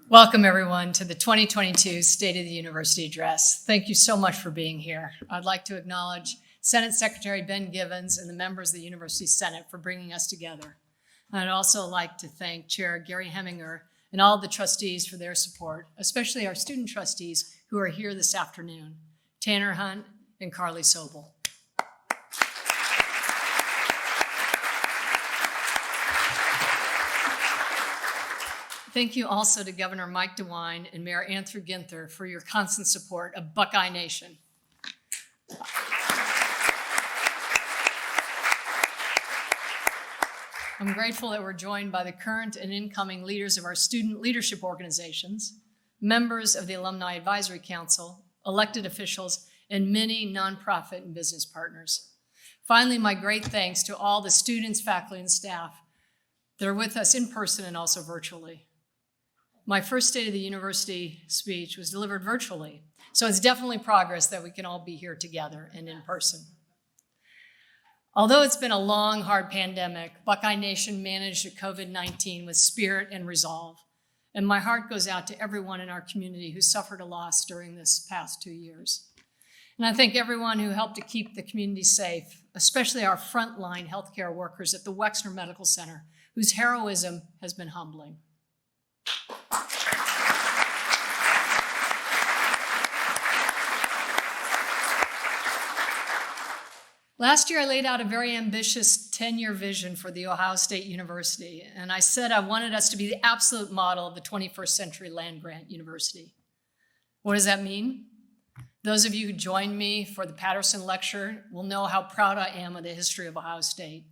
Welcome, everyone, to the 2022 State of the University Address. Thank you so much for being here. I'd like to acknowledge Senate Secretary Ben Givens and the members of the University Senate for bringing us together. I'd also like to thank Chair Gary Heminger and all the trustees for their support, especially our student trustees who are here this afternoon, Tanner Hunt and Carly Sobel. Thank you also to Governor Mike DeWine and Mayor Andrew Ginther for your constant support of Buckeye Nation. I'm grateful that we're joined by the current and incoming leaders of our student leadership organizations, members of the Alumni Advisory Council, elected officials, and many nonprofit and business partners. Finally, my great thanks to all the students, faculty, and staff that are with us in person and also virtually. My first State of the University speech was delivered virtually, so it's definitely progress that we can all be here together and in person. Although it's been a long, hard pandemic, Buckeye Nation managed COVID-19 with spirit and resolve, and my heart goes out to everyone in our community who suffered a loss during this past 2 years. And I thank everyone who helped to keep the community safe, especially our frontline healthcare workers at the Wexner Medical Center, whose heroism has been humbling. Last year, I laid out a very ambitious 10-year vision for The Ohio State University, and I said I wanted us to be the absolute model of the 21st century land-grant university. What does that mean? Those of you who joined me for the Patterson Lecture will know how proud I am of the history of Ohio State.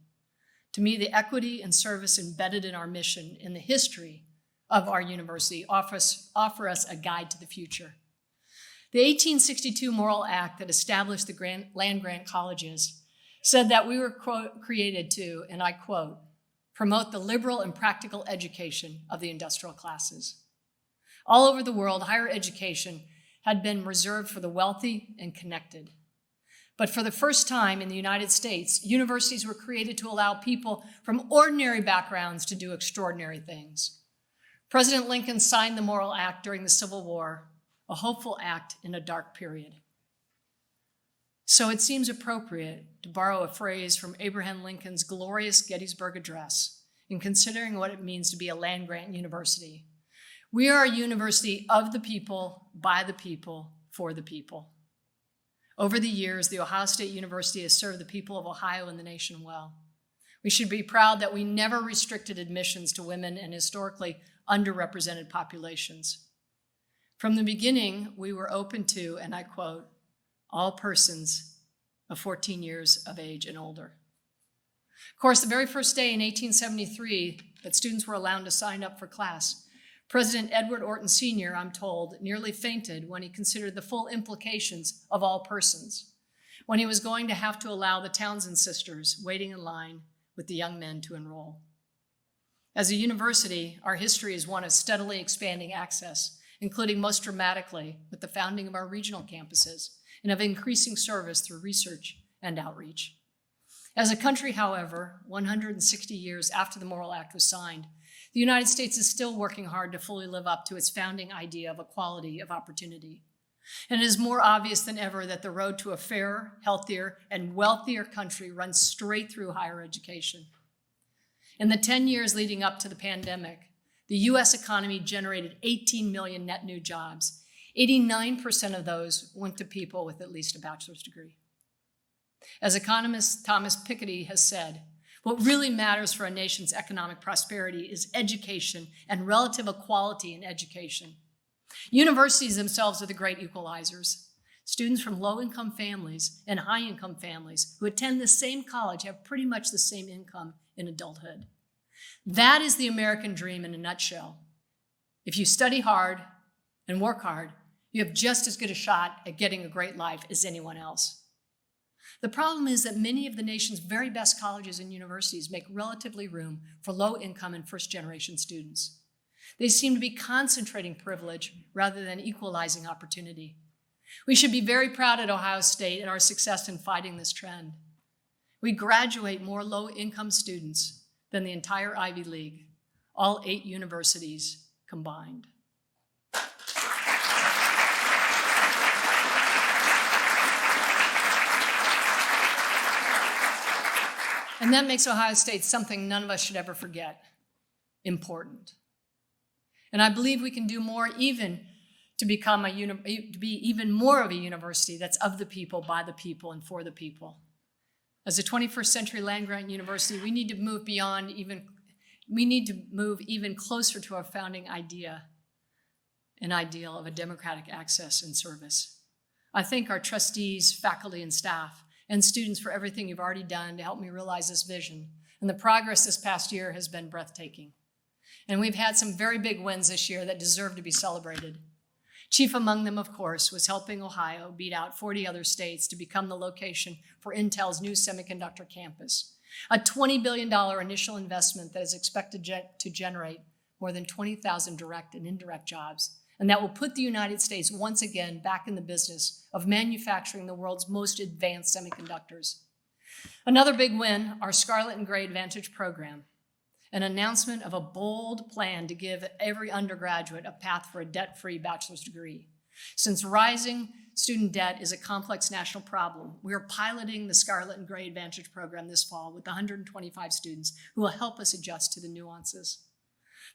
To me, the equity and service embedded in our mission in the history of our university offer us a guide to the future. The 1862 Morrill Act that established the land-grant colleges said that we were, quote, created to, and I quote, promote the liberal and practical education of the industrial classes. All over the world, higher education had been reserved for the wealthy and connected. But for the first time in the United States, universities were created to allow people from ordinary backgrounds to do extraordinary things. President Lincoln signed the Morrill Act during the Civil War, a hopeful act in a dark period. So it seems appropriate to borrow a phrase from Abraham Lincoln's glorious Gettysburg Address in considering what it means to be a land-grant university. We are a university of the people, by the people, for the people. Over the years, the Ohio State University has served the people of Ohio and the nation well. We should be proud that we never restricted admissions to women and historically underrepresented populations. From the beginning, we were open to, and I quote, all persons of 14 years of age and older. Of course, the very first day in 1873 that students were allowed to sign up for class, President Edward Orton Sr., I'm told, nearly fainted when he considered the full implications of all persons, when he was going to have to allow the Townsend sisters waiting in line with the young men to enroll. As a university, our history is one of steadily expanding access, including most dramatically with the founding of our regional campuses and of increasing service through research and outreach. As a country, however, 160 years after the Morrill Act was signed, the United States is still working hard to fully live up to its founding idea of equality of opportunity. And it is more obvious than ever that the road to a fairer, healthier, and wealthier country runs straight through higher education. In the 10 years leading up to the pandemic, the US economy generated 18 million net new jobs. 89% of those went to people with at least a bachelor's degree. As economist Thomas Piketty has said, what really matters for a nation's economic prosperity is education and relative equality in education. Universities themselves are the great equalizers. Students from low-income families and high-income families who attend the same college have pretty much the same income in adulthood. That is the American dream in a nutshell. If you study hard and work hard, you have just as good a shot at getting a great life as anyone else. The problem is that many of the nation's very best colleges and universities make relatively room for low-income and first-generation students. They seem to be concentrating privilege rather than equalizing opportunity. We should be very proud at Ohio State and our success in fighting this trend. We graduate more low-income students than the entire Ivy League, all 8 universities combined. And that makes Ohio State something none of us should ever forget: important. And I believe we can do more even to be even more of a university that's of the people, by the people, and for the people. As a 21st century land-grant university, we need to move even closer to our founding idea, an ideal of a democratic access and service. I thank our trustees, faculty, and staff, and students for everything you've already done to help me realize this vision. And the progress this past year has been breathtaking. And we've had some very big wins this year that deserve to be celebrated. Chief among them, of course, was helping Ohio beat out 40 other states to become the location for Intel's new semiconductor campus, a $20 billion initial investment that is expected to generate more than 20,000 direct and indirect jobs, and that will put the United States once again back in the business of manufacturing the world's most advanced semiconductors. Another big win, our Scarlet and Gray Advantage program, an announcement of a bold plan to give every undergraduate a path for a debt-free bachelor's degree. Since rising student debt is a complex national problem, we are piloting the Scarlet and Gray Advantage program this fall with 125 students who will help us adjust to the nuances.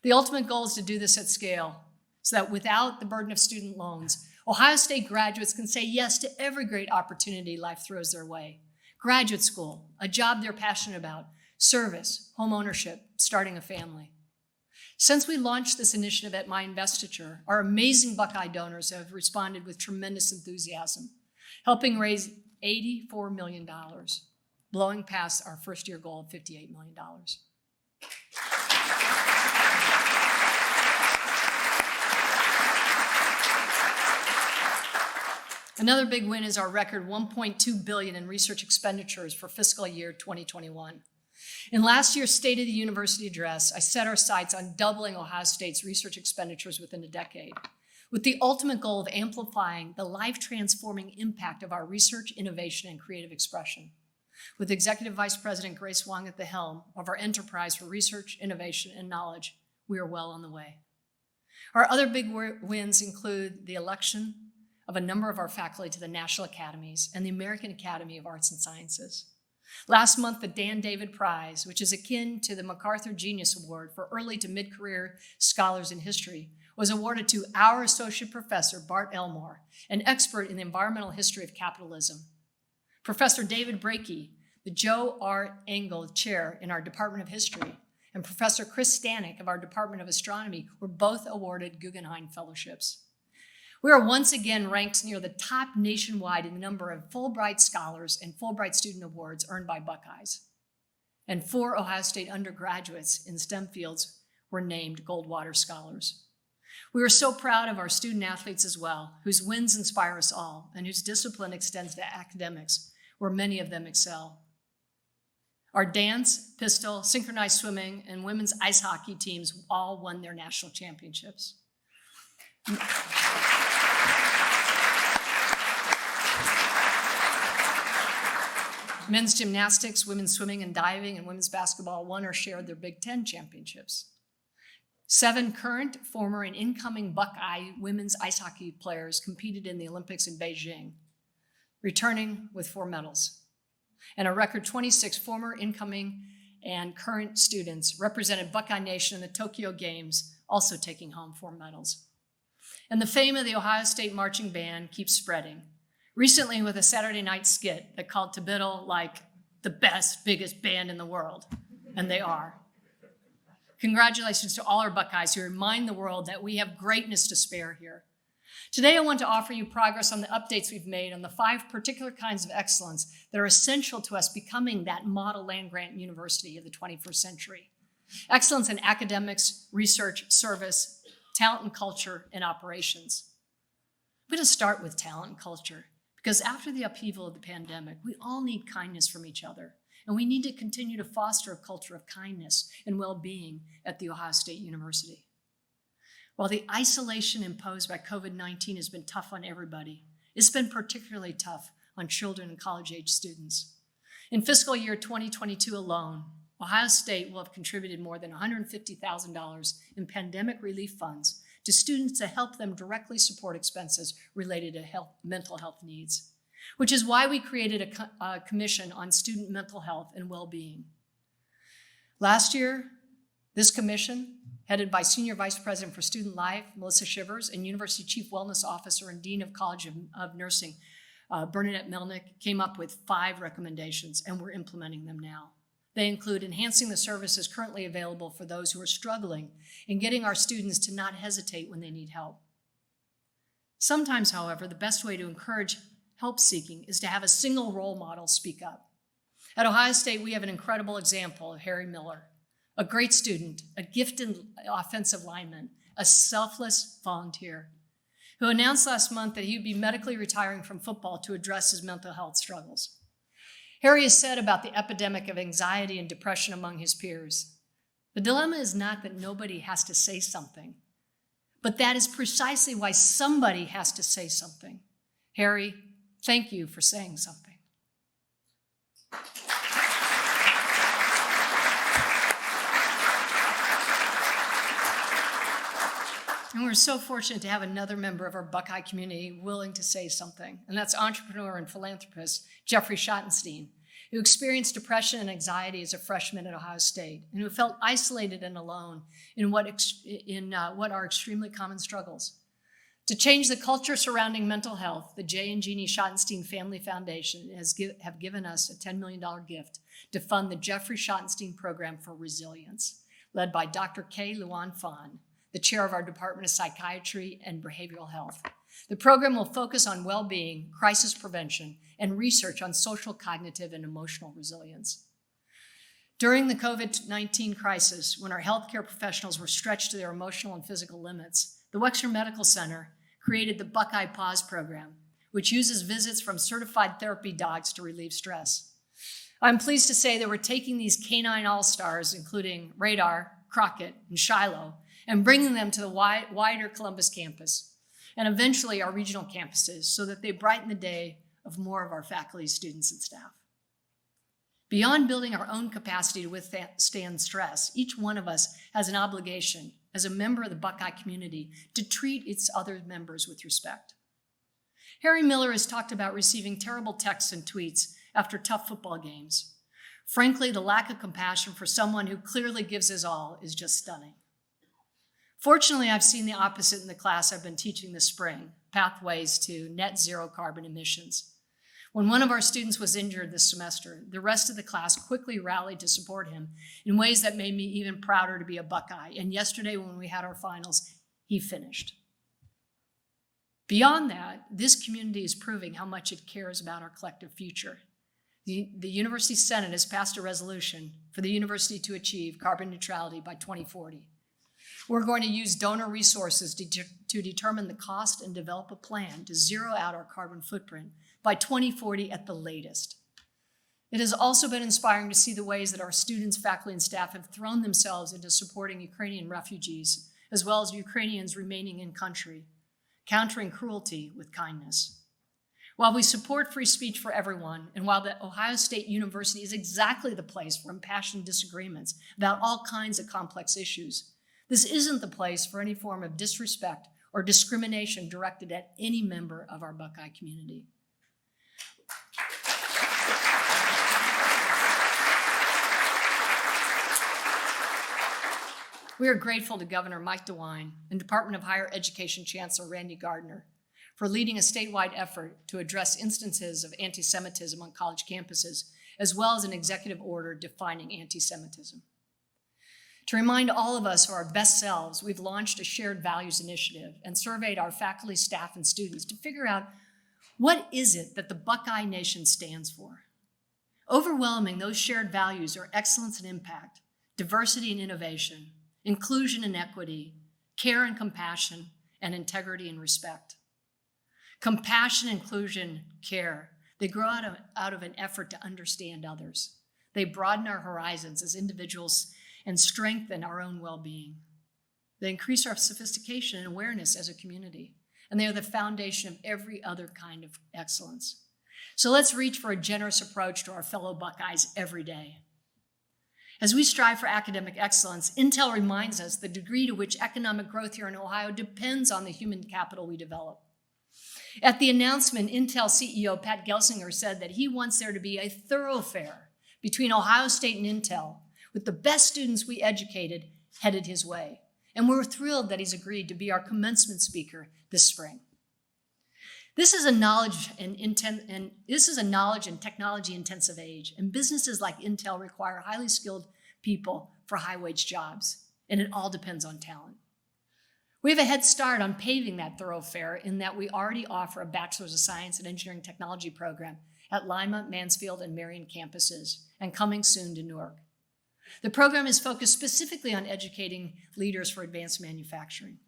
The ultimate goal is to do this at scale so that without the burden of student loans, Ohio State graduates can say yes to every great opportunity life throws their way. Graduate school, a job they're passionate about, service, home ownership, starting a family. Since we launched this initiative at my investiture, our amazing Buckeye donors have responded with tremendous enthusiasm, helping raise $84 million, blowing past our first-year goal of $58 million. Another big win is our record $1.2 billion in research expenditures for fiscal year 2021. In last year's State of the University address, I set our sights on doubling Ohio State's research expenditures within a decade, with the ultimate goal of amplifying the life-transforming impact of our research, innovation, and creative expression. With Executive Vice President Grace Wong at the helm of our enterprise for research, innovation, and knowledge, we are well on the way. Our other big wins include the election of a number of our faculty to the National Academies and the American Academy of Arts and Sciences. Last month, the Dan David Prize, which is akin to the MacArthur Genius Award for early to mid-career scholars in history, was awarded to our associate professor, Bart Elmore, an expert in the environmental history of capitalism. Professor David Brakey, the Joe R. Engel Chair in our Department of History, and Professor Chris Stanek of our Department of Astronomy were both awarded Guggenheim Fellowships. We are once again ranked near the top nationwide in the number of Fulbright Scholars and Fulbright Student Awards earned by Buckeyes. And 4 Ohio State undergraduates in STEM fields were named Goldwater Scholars. We are so proud of our student athletes as well, whose wins inspire us all and whose discipline extends to academics, where many of them excel. Our dance, pistol, synchronized swimming, and women's ice hockey teams all won their national championships. Men's gymnastics, women's swimming and diving, and women's basketball won or shared their Big Ten championships. 7 current, former, and incoming Buckeye women's ice hockey players competed in the Olympics in Beijing, returning with 4 medals. And a record 26 former, incoming, and current students represented Buckeye Nation in the Tokyo Games, also taking home 4 medals. And the fame of the Ohio State Marching Band keeps spreading. Recently with a Saturday night skit that called Tabittle like the best, biggest band in the world, and they are. Congratulations to all our Buckeyes who remind the world that we have greatness to spare here. Today, I want to offer you progress on the updates we've made on the 5 particular kinds of excellence that are essential to us becoming that model land-grant university of the 21st century. Excellence in academics, research, service, talent and culture, and operations. I'm going to start with talent and culture, because after the upheaval of the pandemic, we all need kindness from each other, and we need to continue to foster a culture of kindness and well-being at The Ohio State University. While the isolation imposed by COVID-19 has been tough on everybody, it's been particularly tough on children and college-age students. In fiscal year 2022 alone, Ohio State will have contributed more than $150,000 in pandemic relief funds to students to help them directly support expenses related to mental health needs, which is why we created a commission on student mental health and well-being. Last year, this commission, headed by Senior Vice President for Student Life, Melissa Shivers, and University Chief Wellness Officer and Dean of College of Nursing, Bernadette Melnick, came up with 5 recommendations, and we're implementing them now. They include enhancing the services currently available for those who are struggling and getting our students to not hesitate when they need help. Sometimes, however, the best way to encourage help seeking is to have a single role model speak up. At Ohio State, we have an incredible example of Harry Miller, a great student, a gifted offensive lineman, a selfless volunteer, who announced last month that he would be medically retiring from football to address his mental health struggles. Harry has said about the epidemic of anxiety and depression among his peers, the dilemma is not that nobody has to say something, but that is precisely why somebody has to say something. Harry, thank you for saying something. And we're so fortunate to have another member of our Buckeye community willing to say something, and that's entrepreneur and philanthropist Jeffrey Schottenstein, who experienced depression and anxiety as a freshman at Ohio State, and who felt isolated and alone in what are extremely common struggles. To change the culture surrounding mental health, the Jay and Jeannie Schottenstein Family Foundation have given us a $10 million gift to fund the Jeffrey Schottenstein Program for Resilience, led by Dr. Kay Luan Fan, the chair of our Department of Psychiatry and Behavioral Health. The program will focus on well-being, crisis prevention, and research on social, cognitive, and emotional resilience. During the COVID-19 crisis, when our healthcare professionals were stretched to their emotional and physical limits, the Wexner Medical Center created the Buckeye Pause program, which uses visits from certified therapy dogs to relieve stress. I'm pleased to say that we're taking these canine all-stars, including Radar, Crockett, and Shiloh, and bringing them to the wider Columbus campus, and eventually our regional campuses, so that they brighten the day of more of our faculty, students, and staff. Beyond building our own capacity to withstand stress, each one of us has an obligation as a member of the Buckeye community to treat its other members with respect. Harry Miller has talked about receiving terrible texts and tweets after tough football games. Frankly, the lack of compassion for someone who clearly gives his all is just stunning. Fortunately, I've seen the opposite in the class I've been teaching this spring, Pathways to Net Zero Carbon Emissions. When one of our students was injured this semester, the rest of the class quickly rallied to support him in ways that made me even prouder to be a Buckeye. And yesterday, when we had our finals, he finished. Beyond that, this community is proving how much it cares about our collective future. The University Senate has passed a resolution for the university to achieve carbon neutrality by 2040. We're going to use donor resources to determine the cost and develop a plan to zero out our carbon footprint by 2040 at the latest. It has also been inspiring to see the ways that our students, faculty, and staff have thrown themselves into supporting Ukrainian refugees, as well as Ukrainians remaining in country, countering cruelty with kindness. While we support free speech for everyone, and while the Ohio State University is exactly the place for impassioned disagreements about all kinds of complex issues, this isn't the place for any form of disrespect or discrimination directed at any member of our Buckeye community. We are grateful to Governor Mike DeWine and Department of Higher Education Chancellor Randy Gardner for leading a statewide effort to address instances of anti-Semitism on college campuses, as well as an executive order defining anti-Semitism. To remind all of us of our best selves, we've launched a shared values initiative and surveyed our faculty, staff, and students to figure out what is it that the Buckeye Nation stands for. Overwhelming, those shared values are excellence and impact, diversity and innovation, inclusion and equity, care and compassion, and integrity and respect. Compassion, inclusion, care, they grow out of an effort to understand others. They broaden our horizons as individuals and strengthen our own well-being. They increase our sophistication and awareness as a community, and they are the foundation of every other kind of excellence. So let's reach for a generous approach to our fellow Buckeyes every day. As we strive for academic excellence, Intel reminds us the degree to which economic growth here in Ohio depends on the human capital we develop. At the announcement, Intel CEO Pat Gelsinger said that he wants there to be a thoroughfare between Ohio State and Intel, with the best students we educated headed his way. And we're thrilled that he's agreed to be our commencement speaker this spring. This is a knowledge and technology intensive age, and businesses like Intel require highly skilled people for high wage jobs, and it all depends on talent. We have a head start on paving that thoroughfare in that we already offer a Bachelor's of Science and Engineering Technology program at Lima, Mansfield, and Marion campuses, and coming soon to Newark. The program is focused specifically on educating leaders for advanced manufacturing.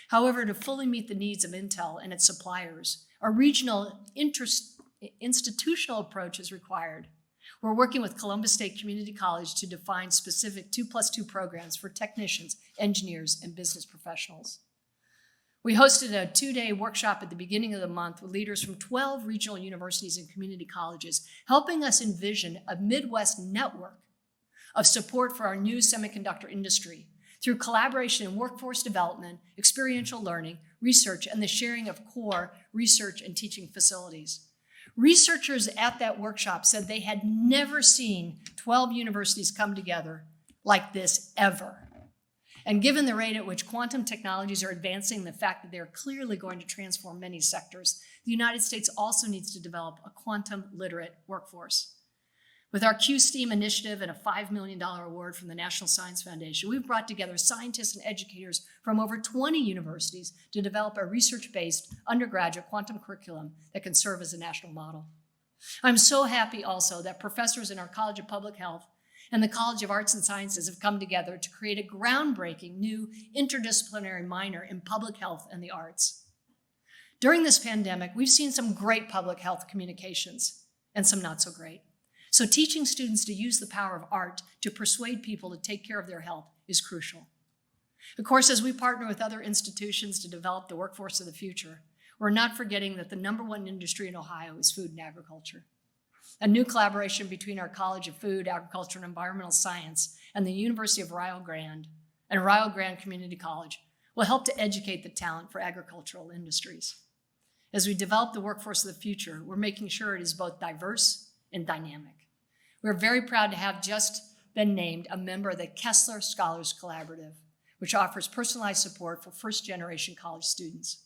However, to fully meet the needs of Intel and its suppliers, a regional institutional approach is required. We're working with Columbus State Community College to define specific 2+2 programs for technicians, engineers, and business professionals. We hosted a 2-day workshop at the beginning of the month with leaders from 12 regional universities and community colleges, helping us envision a Midwest network of support for our new semiconductor industry through collaboration in workforce development, experiential learning, research, and the sharing of core research and teaching facilities. Researchers at that workshop said they had never seen 12 universities come together like this ever. And given the rate at which quantum technologies are advancing, the fact that they're clearly going to transform many sectors, the United States also needs to develop a quantum literate workforce. With our Q-STEAM initiative and a $5 million award from the National Science Foundation, we've brought together scientists and educators from over 20 universities to develop a research-based undergraduate quantum curriculum that can serve as a national model. I'm so happy also that professors in our College of Public Health and the College of Arts and Sciences have come together to create a groundbreaking new interdisciplinary minor in public health and the arts. During this pandemic, we've seen some great public health communications and some not so great. So teaching students to use the power of art to persuade people to take care of their health is crucial. Of course, as we partner with other institutions to develop the workforce of the future, we're not forgetting that the #1 industry in Ohio is food and agriculture. A new collaboration between our College of Food, Agriculture, and Environmental Science and the University of Rio Grande and Rio Grande Community College will help to educate the talent for agricultural industries. As we develop the workforce of the future, we're making sure it is both diverse and dynamic. We're very proud to have just been named a member of the Kessler Scholars Collaborative, which offers personalized support for first-generation college students.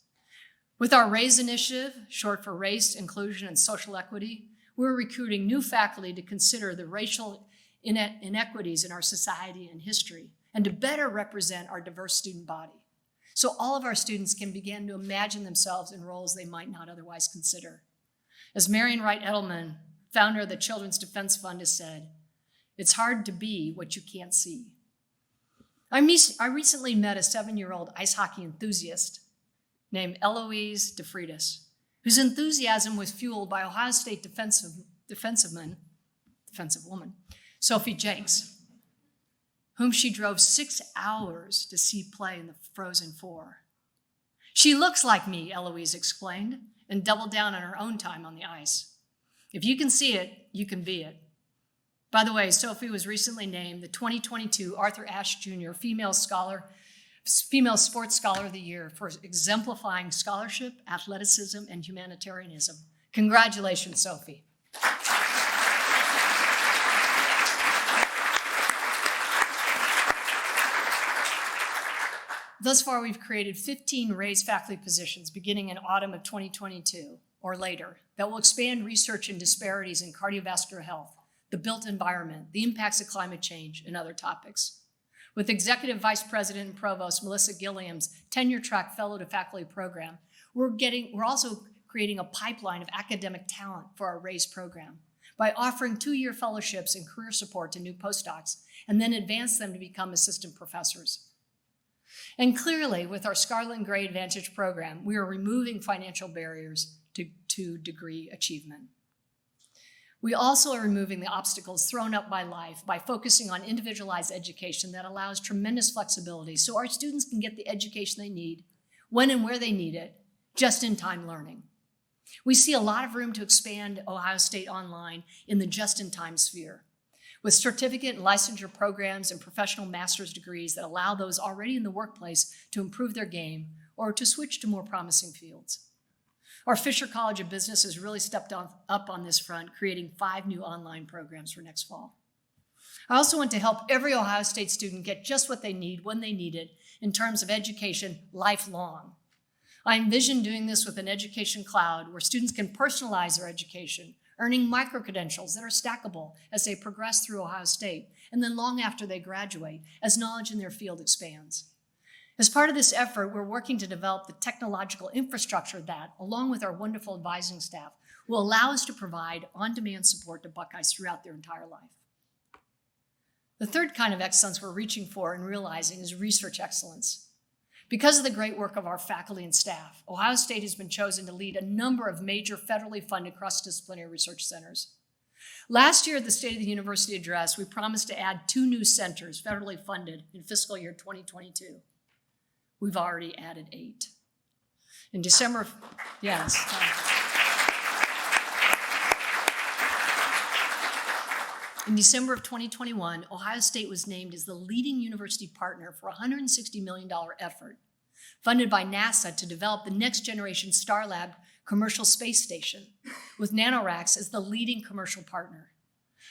With our RAISE initiative, short for Race, Inclusion, and Social Equity, we're recruiting new faculty to consider the racial inequities in our society and history, and to better represent our diverse student body, so all of our students can begin to imagine themselves in roles they might not otherwise consider. As Marion Wright Edelman, founder of the Children's Defense Fund, has said, "It's hard to be what you can't see." I recently met a 7-year-old ice hockey enthusiast named Eloise DeFreitas, whose enthusiasm was fueled by Ohio State defensive woman, Sophie Jenks, whom she drove 6 hours to see play in the Frozen Four. "She looks like me," Eloise explained, and doubled down on her own time on the ice. If you can see it, you can be it. By the way, Sophie was recently named the 2022 Arthur Ashe Jr. Female Sports Scholar of the Year for exemplifying scholarship, athleticism, and humanitarianism. Congratulations, Sophie. Thus far, we've created 15 RAISE faculty positions beginning in autumn of 2022 or later that will expand research in disparities in cardiovascular health, the built environment, the impacts of climate change, and other topics. With Executive Vice President and Provost Melissa Gilliam's tenure-track fellow to faculty program, we're also creating a pipeline of academic talent for our RAISE program by offering 2-year fellowships and career support to new postdocs, and then advance them to become assistant professors. And clearly, with our Scarlet and Gray Advantage program, we are removing financial barriers to degree achievement. We also are removing the obstacles thrown up by life by focusing on individualized education that allows tremendous flexibility so our students can get the education they need, when and where they need it, just-in-time learning. We see a lot of room to expand Ohio State Online in the just-in-time sphere, with certificate and licensure programs and professional master's degrees that allow those already in the workplace to improve their game or to switch to more promising fields. Our Fisher College of Business has really stepped up on this front, creating 5 new online programs for next fall. I also want to help every Ohio State student get just what they need when they need it in terms of education lifelong. I envision doing this with an education cloud where students can personalize their education, earning micro-credentials that are stackable as they progress through Ohio State, and then long after they graduate, as knowledge in their field expands. As part of this effort, we're working to develop the technological infrastructure that, along with our wonderful advising staff, will allow us to provide on-demand support to Buckeyes throughout their entire life. The third kind of excellence we're reaching for and realizing is research excellence. Because of the great work of our faculty and staff, Ohio State has been chosen to lead a number of major federally funded cross-disciplinary research centers. Last year at the State of the University address, we promised to add 2 new centers federally funded in fiscal year 2022. We've already added 8. In December of 2021, Ohio State was named as the leading university partner for a $160 million effort funded by NASA to develop the next generation Starlab commercial space station, with NanoRacks as the leading commercial partner.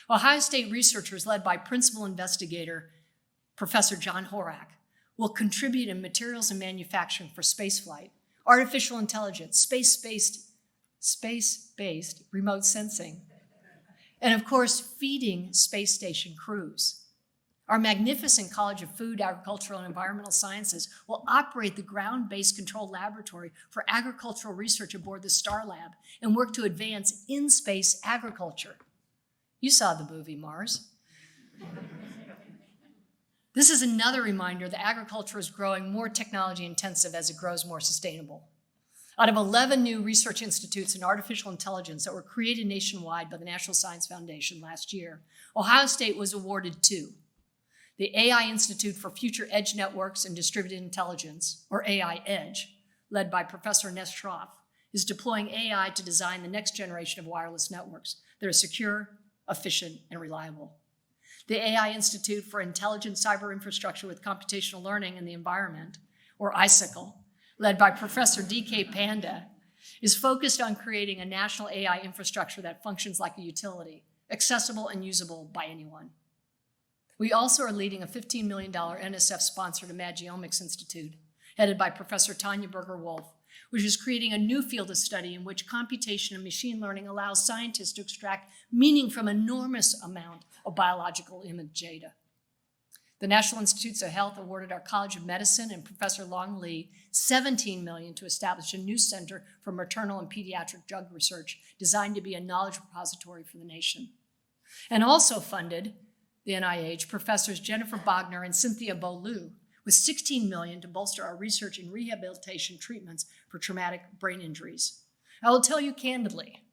Ohio State researchers led by principal investigator Professor John Horak will contribute in materials and manufacturing for spaceflight, artificial intelligence, space-based remote sensing, and of course, feeding space station crews. Our magnificent College of Food, Agricultural, and Environmental Sciences will operate the ground-based control laboratory for agricultural research aboard the Starlab and work to advance in-space agriculture. You saw the movie Mars. This is another reminder that agriculture is growing more technology intensive as it grows more sustainable. Out of 11 new research institutes in artificial intelligence that were created nationwide by the National Science Foundation last year, Ohio State was awarded 2. The AI Institute for Future Edge Networks and Distributed Intelligence, or AI Edge, led by Professor Ness Schroff, is deploying AI to design the next generation of wireless networks that are secure, efficient, and reliable. The AI Institute for Intelligent Cyber Infrastructure with Computational Learning and the Environment, or ICICL, led by Professor D.K. Panda, is focused on creating a national AI infrastructure that functions like a utility, accessible and usable by anyone. We also are leading a $15 million NSF-sponsored Imagiomics Institute, headed by Professor Tanya Berger-Wolf, which is creating a new field of study in which computation and machine learning allows scientists to extract meaning from an enormous amount of biological image data. The National Institutes of Health awarded our College of Medicine and Professor Long Lee $17 million to establish a new center for maternal and pediatric drug research designed to be a knowledge repository for the nation. And also funded the NIH Professors Jennifer Bogner and Cynthia Beaulieu with $16 million to bolster our research and rehabilitation treatments for traumatic brain injuries. I will tell you candidly,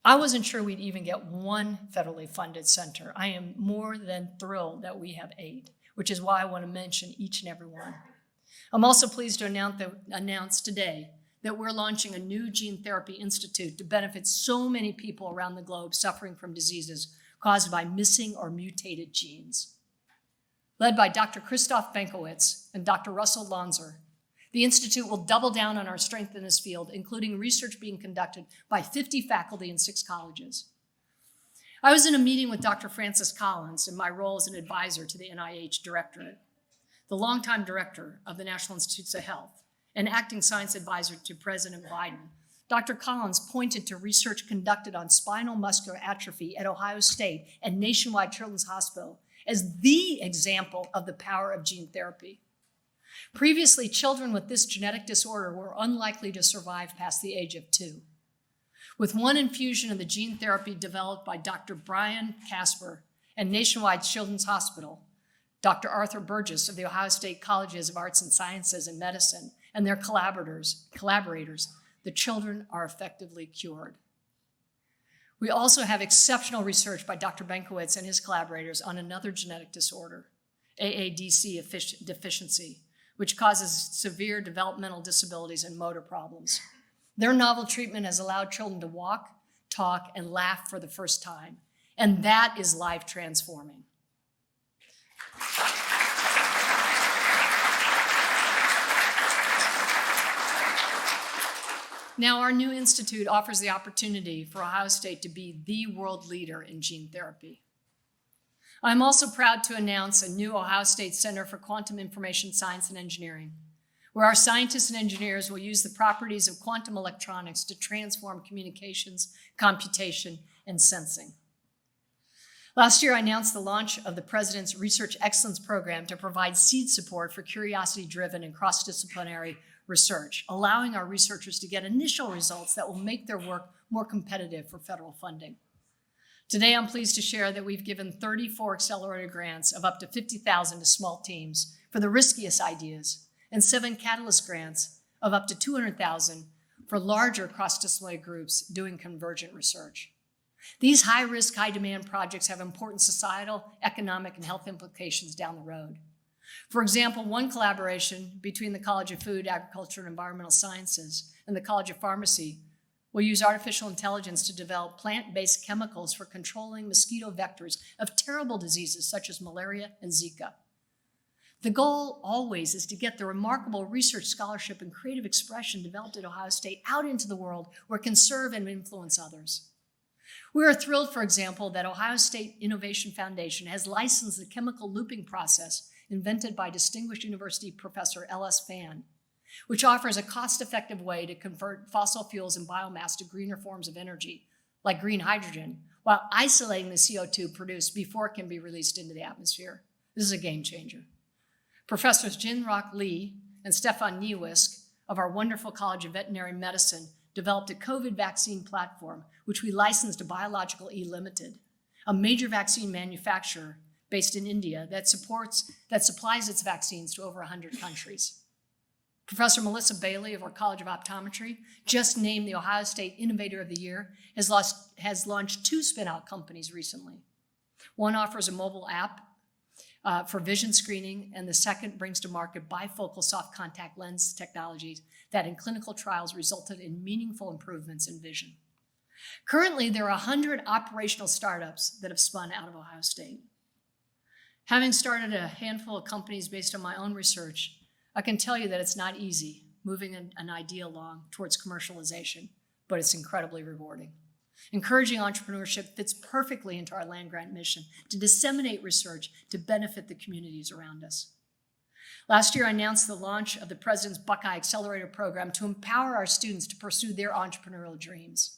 I wasn't sure we'd even get 1 federally funded center. I am more than thrilled that we have 8, which is why I want to mention each and every one. I'm also pleased to announce today that we're launching a new gene therapy institute to benefit so many people around the globe suffering from diseases caused by missing or mutated genes. Led by Dr. Christoph Benkowitz and Dr. Russell Lonzer, the Institute will double down on our strength in this field, including research being conducted by 50 faculty in 6 colleges. I was in a meeting with Dr. Francis Collins in my role as an advisor to the NIH Directorate, the longtime director of the National Institutes of Health, and acting science advisor to President Biden. Dr. Collins pointed to research conducted on spinal muscular atrophy at Ohio State and Nationwide Children's Hospital as the example of the power of gene therapy. Previously, children with this genetic disorder were unlikely to survive past the age of 2. With 1 infusion of the gene therapy developed by Dr. Brian Casper and Nationwide Children's Hospital, Dr. Arthur Burgess of the Ohio State Colleges of Arts and Sciences and Medicine, and their collaborators, the children are effectively cured. We also have exceptional research by Dr. Benkowitz and his collaborators on another genetic disorder, AADC deficiency, which causes severe developmental disabilities and motor problems. Their novel treatment has allowed children to walk, talk, and laugh for the first time, and that is life transforming. Now, our new institute offers the opportunity for Ohio State to be the world leader in gene therapy. I'm also proud to announce a new Ohio State Center for Quantum Information Science and Engineering, where our scientists and engineers will use the properties of quantum electronics to transform communications, computation, and sensing. Last year, I announced the launch of the President's Research Excellence Program to provide seed support for curiosity-driven and cross-disciplinary research, allowing our researchers to get initial results that will make their work more competitive for federal funding. Today, I'm pleased to share that we've given 34 accelerator grants of up to $50,000 to small teams for the riskiest ideas, and 7 catalyst grants of up to $200,000 for larger cross-disciplinary groups doing convergent research. These high-risk, high-demand projects have important societal, economic, and health implications down the road. For example, one collaboration between the College of Food, Agriculture, and Environmental Sciences and the College of Pharmacy will use artificial intelligence to develop plant-based chemicals for controlling mosquito vectors of terrible diseases such as malaria and Zika. The goal always is to get the remarkable research, scholarship, and creative expression developed at Ohio State out into the world where it can serve and influence others. We are thrilled, for example, that Ohio State Innovation Foundation has licensed the chemical looping process invented by distinguished university professor L.S. Phan, which offers a cost-effective way to convert fossil fuels and biomass to greener forms of energy, like green hydrogen, while isolating the CO2 produced before it can be released into the atmosphere. This is a game changer. Professors Jin-Rock Lee and Stefan Niewisk of our wonderful College of Veterinary Medicine developed a COVID vaccine platform, which we licensed to Biological E Limited, a major vaccine manufacturer based in India that supplies its vaccines to over 100 countries. Professor Melissa Bailey of our College of Optometry, just named the Ohio State Innovator of the Year, has launched 2 spin-out companies recently. One offers a mobile app for vision screening, and the second brings to market bifocal soft contact lens technologies that in clinical trials resulted in meaningful improvements in vision. Currently, there are 100 operational startups that have spun out of Ohio State. Having started a handful of companies based on my own research, I can tell you that it's not easy moving an idea along towards commercialization, but it's incredibly rewarding. Encouraging entrepreneurship fits perfectly into our land-grant mission to disseminate research to benefit the communities around us. Last year, I announced the launch of the President's Buckeye Accelerator Program to empower our students to pursue their entrepreneurial dreams.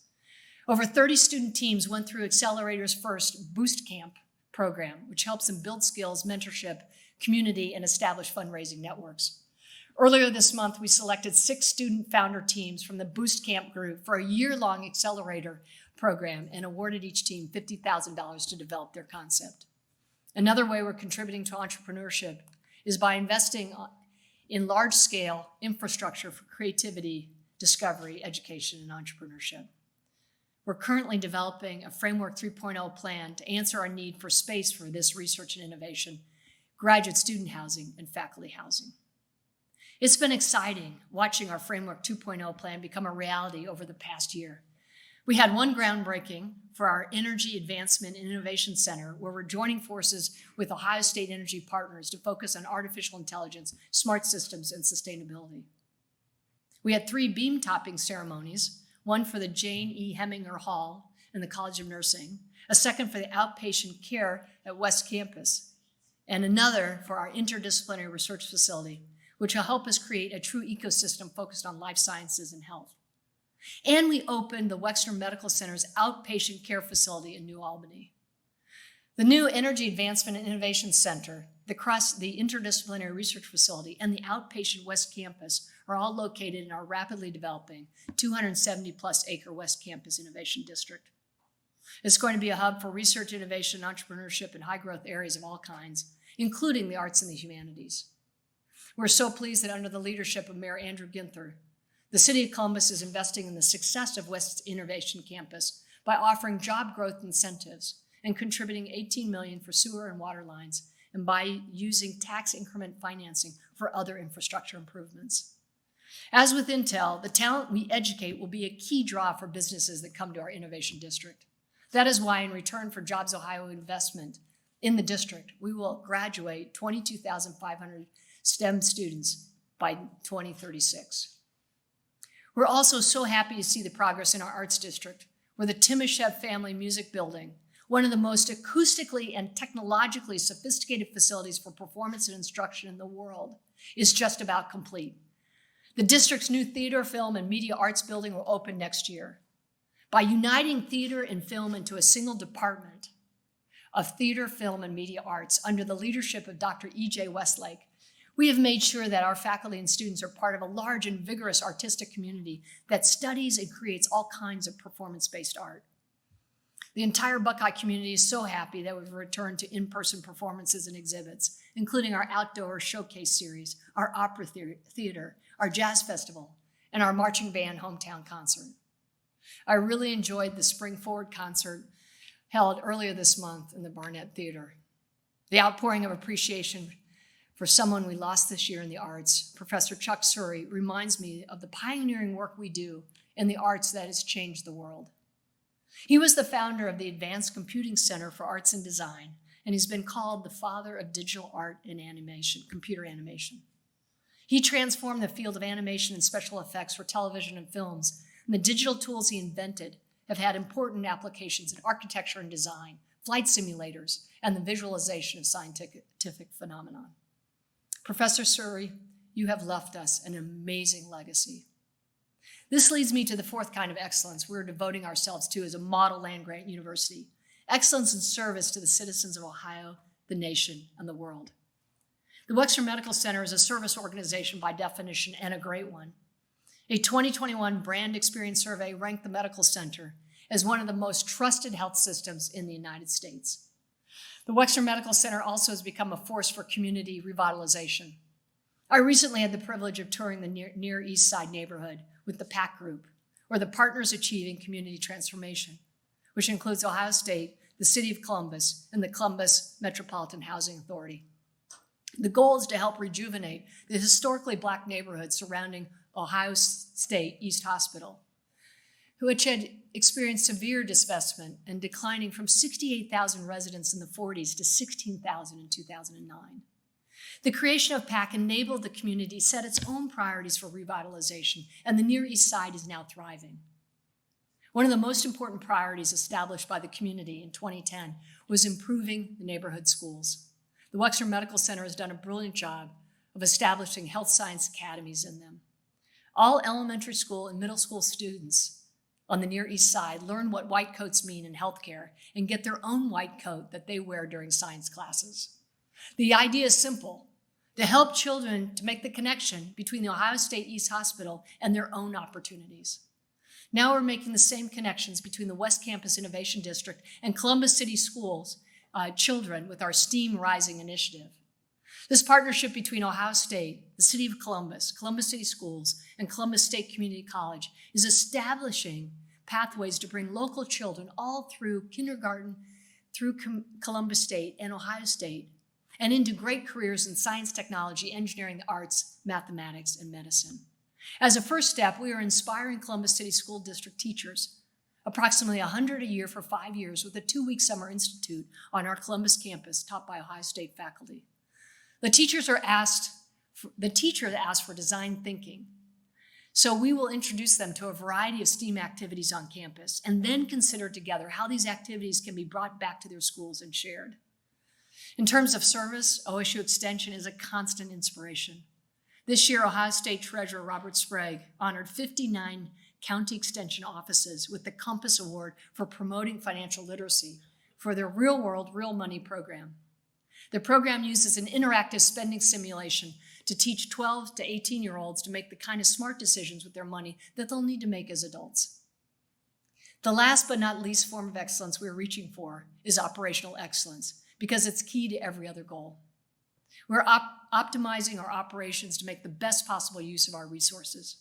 Over 30 student teams went through Accelerator's first Boost Camp program, which helps them build skills, mentorship, community, and establish fundraising networks. Earlier this month, we selected 6 student founder teams from the Boost Camp group for a year-long accelerator program and awarded each team $50,000 to develop their concept. Another way we're contributing to entrepreneurship is by investing in large-scale infrastructure for creativity, discovery, education, and entrepreneurship. We're currently developing a Framework 3.0 plan to answer our need for space for this research and innovation, graduate student housing, and faculty housing. It's been exciting watching our Framework 2.0 plan become a reality over the past year. We had one groundbreaking for our Energy Advancement and Innovation Center, where we're joining forces with Ohio State Energy Partners to focus on artificial intelligence, smart systems, and sustainability. We had 3 beam topping ceremonies, one for the Jane E. Heminger Hall in the College of Nursing, a second for the outpatient care at West Campus, and another for our interdisciplinary research facility, which will help us create a true ecosystem focused on life sciences and health. And we opened the Wexner Medical Center's outpatient care facility in New Albany. The new Energy Advancement and Innovation Center, the interdisciplinary research facility, and the outpatient West Campus are all located in our rapidly developing 270-plus acre West Campus Innovation District. It's going to be a hub for research, innovation, entrepreneurship, and high-growth areas of all kinds, including the arts and the humanities. We're so pleased that under the leadership of Mayor Andrew Ginther, the City of Columbus is investing in the success of West's Innovation Campus by offering job growth incentives and contributing $18 million for sewer and water lines, and by using tax increment financing for other infrastructure improvements. As with Intel, the talent we educate will be a key draw for businesses that come to our Innovation District. That is why, in return for Jobs Ohio investment in the district, we will graduate 22,500 STEM students by 2036. We're also so happy to see the progress in our arts district, where the Timashev Family Music Building one of the most acoustically and technologically sophisticated facilities for performance and instruction in the world, is just about complete. The district's new theater, film, and media arts building will open next year. By uniting theater and film into a single department of theater, film, and media arts under the leadership of Dr. E.J. Westlake, we have made sure that our faculty and students are part of a large and vigorous artistic community that studies and creates all kinds of performance-based art. The entire Buckeye community is so happy that we've returned to in-person performances and exhibits, including our outdoor showcase series, our opera theater, our jazz festival, and our marching band hometown concert. I really enjoyed the Spring Forward concert held earlier this month in the Barnett Theater. The outpouring of appreciation for someone we lost this year in the arts, Professor Chuck Surrey, reminds me of the pioneering work we do in the arts that has changed the world. He was the founder of the Advanced Computing Center for Arts and Design, and he's been called the father of digital art and animation, computer animation. He transformed the field of animation and special effects for television and films, and the digital tools he invented have had important applications in architecture and design, flight simulators, and the visualization of scientific phenomenon. Professor Surrey, you have left us an amazing legacy. This leads me to the fourth kind of excellence we're devoting ourselves to as a model land-grant university: excellence in service to the citizens of Ohio, the nation, and the world. The Wexner Medical Center is a service organization by definition, and a great one. A 2021 Brand Experience Survey ranked the medical center as one of the most trusted health systems in the United States. The Wexner Medical Center also has become a force for community revitalization. I recently had the privilege of touring the Near East Side neighborhood with the PAC group, or the Partners Achieving Community Transformation, which includes Ohio State, the City of Columbus, and the Columbus Metropolitan Housing Authority. The goal is to help rejuvenate the historically Black neighborhood surrounding Ohio State East Hospital, which had experienced severe disinvestment and declining from 68,000 residents in the 40s to 16,000 in 2009. The creation of PAC enabled the community to set its own priorities for revitalization, and the Near East Side is now thriving. One of the most important priorities established by the community in 2010 was improving the neighborhood schools. The Wexner Medical Center has done a brilliant job of establishing health science academies in them. All elementary school and middle school students on the Near East Side learn what white coats mean in healthcare and get their own white coat that they wear during science classes. The idea is simple: to help children to make the connection between the Ohio State East Hospital and their own opportunities. Now we're making the same connections between the West Campus Innovation District and Columbus City Schools children with our STEAM Rising initiative. This partnership between Ohio State, the City of Columbus, Columbus City Schools, and Columbus State Community College is establishing pathways to bring local children all through kindergarten, through Columbus State and Ohio State, and into great careers in science, technology, engineering, the arts, mathematics, and medicine. As a first step, we are inspiring Columbus City School District teachers, approximately 100 a year for 5 years, with a 2-week summer institute on our Columbus campus taught by Ohio State faculty. The teacher asked for design thinking, so we will introduce them to a variety of STEAM activities on campus and then consider together how these activities can be brought back to their schools and shared. In terms of service, OSU Extension is a constant inspiration. This year, Ohio State Treasurer Robert Sprague honored 59 county extension offices with the Compass Award for promoting financial literacy for their Real World, Real Money program. The program uses an interactive spending simulation to teach 12 to 18-year-olds to make the kind of smart decisions with their money that they'll need to make as adults. The last but not least form of excellence we're reaching for is operational excellence, because it's key to every other goal. We're optimizing our operations to make the best possible use of our resources.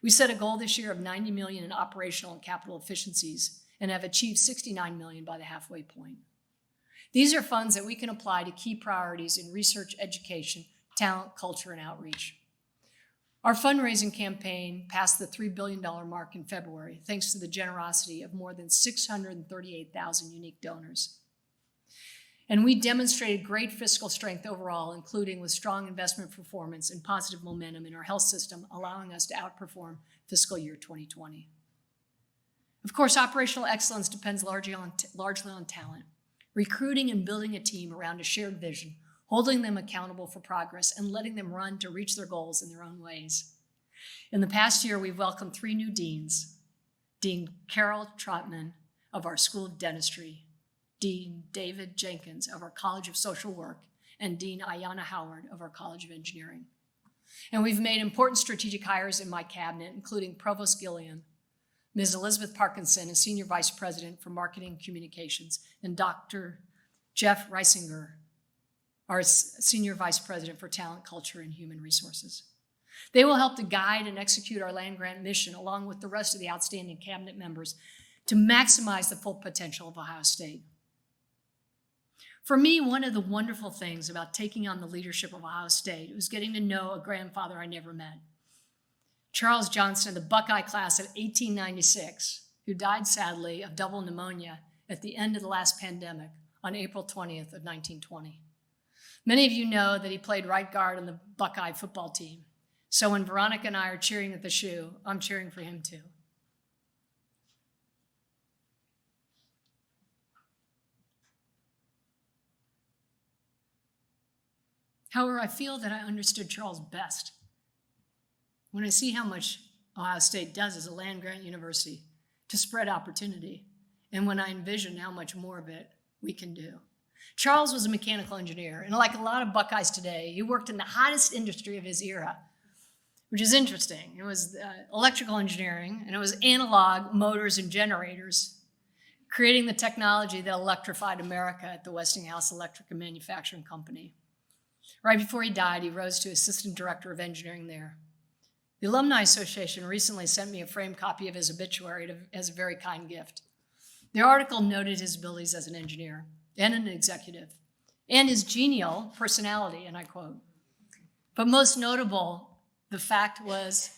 We set a goal this year of $90 million in operational and capital efficiencies and have achieved $69 million by the halfway point. These are funds that we can apply to key priorities in research, education, talent, culture, and outreach. Our fundraising campaign passed the $3 billion mark in February, thanks to the generosity of more than 638,000 unique donors. And we demonstrated great fiscal strength overall, including with strong investment performance and positive momentum in our health system, allowing us to outperform fiscal year 2020. Of course, operational excellence depends largely on talent. Recruiting and building a team around a shared vision, holding them accountable for progress, and letting them run to reach their goals in their own ways. In the past year, we've welcomed 3 new deans. Dean Carol Trotman of our School of Dentistry, Dean David Jenkins of our College of Social Work, and Dean Ayanna Howard of our College of Engineering. And we've made important strategic hires in my cabinet, including Provost Gillian, Ms. Elizabeth Parkinson, a Senior Vice President for Marketing and Communications, and Dr. Jeff Reisinger, our Senior Vice President for Talent, Culture, and Human Resources. They will help to guide and execute our land-grant mission, along with the rest of the outstanding cabinet members, to maximize the full potential of Ohio State. For me, one of the wonderful things about taking on the leadership of Ohio State was getting to know a grandfather I never met, Charles Johnston, the Buckeye class of 1896, who died sadly of double pneumonia at the end of the last pandemic on April 20th of 1920. Many of you know that he played right guard on the Buckeye football team. So when Veronica and I are cheering at the shoe, I'm cheering for him too. However, I feel that I understood Charles best when I see how much Ohio State does as a land-grant university to spread opportunity, and when I envision how much more of it we can do. Charles was a mechanical engineer, and like a lot of Buckeyes today, he worked in the hottest industry of his era, which is interesting. It was electrical engineering, and it was analog motors and generators, creating the technology that electrified America at the Westinghouse Electric and Manufacturing Company. Right before he died, he rose to assistant director of engineering there. The Alumni Association recently sent me a framed copy of his obituary as a very kind gift. The article noted his abilities as an engineer and an executive, and his genial personality, and I quote. But most notable, the fact was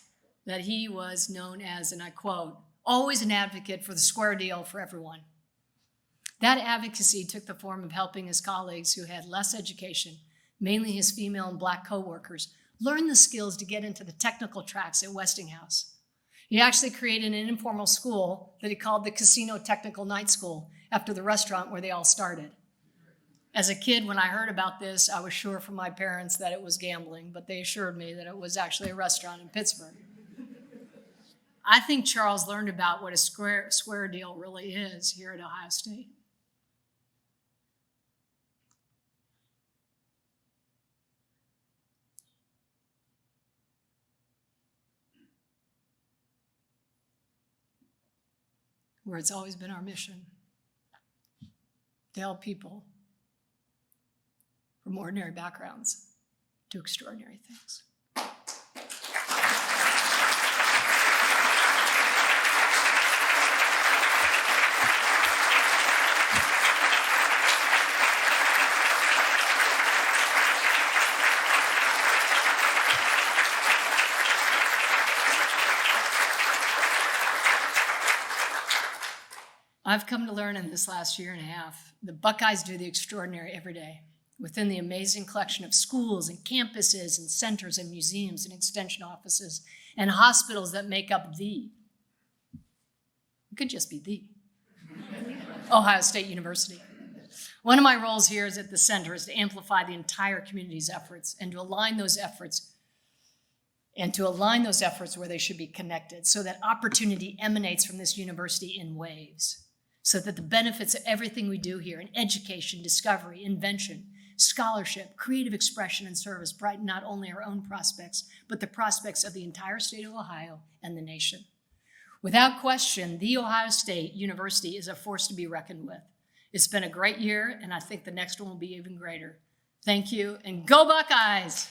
that he was known as, and I quote, always an advocate for the square deal for everyone. That advocacy took the form of helping his colleagues who had less education, mainly his female and Black coworkers, learn the skills to get into the technical tracks at Westinghouse. He actually created an informal school that he called the Casino Technical Night School after the restaurant where they all started. As a kid, when I heard about this, I was sure from my parents that it was gambling, but they assured me that it was actually a restaurant in Pittsburgh. I think Charles learned about what a square deal really is here at Ohio State. Where it's always been our mission to help people from ordinary backgrounds do extraordinary things. I've come to learn in this last year and a half, the Buckeyes do the extraordinary every day within the amazing collection of schools and campuses and centers and museums and extension offices and hospitals that make up it could just be the Ohio State University. One of my roles here is at the center is to amplify the entire community's efforts and to align those efforts where they should be connected so that opportunity emanates from this university in waves, so that the benefits of everything we do here in education, discovery, invention, scholarship, creative expression, and service brighten not only our own prospects, but the prospects of the entire state of Ohio and the nation. Without question, The Ohio State University is a force to be reckoned with. It's been a great year, and I think the next one will be even greater. Thank you, and go Buckeyes!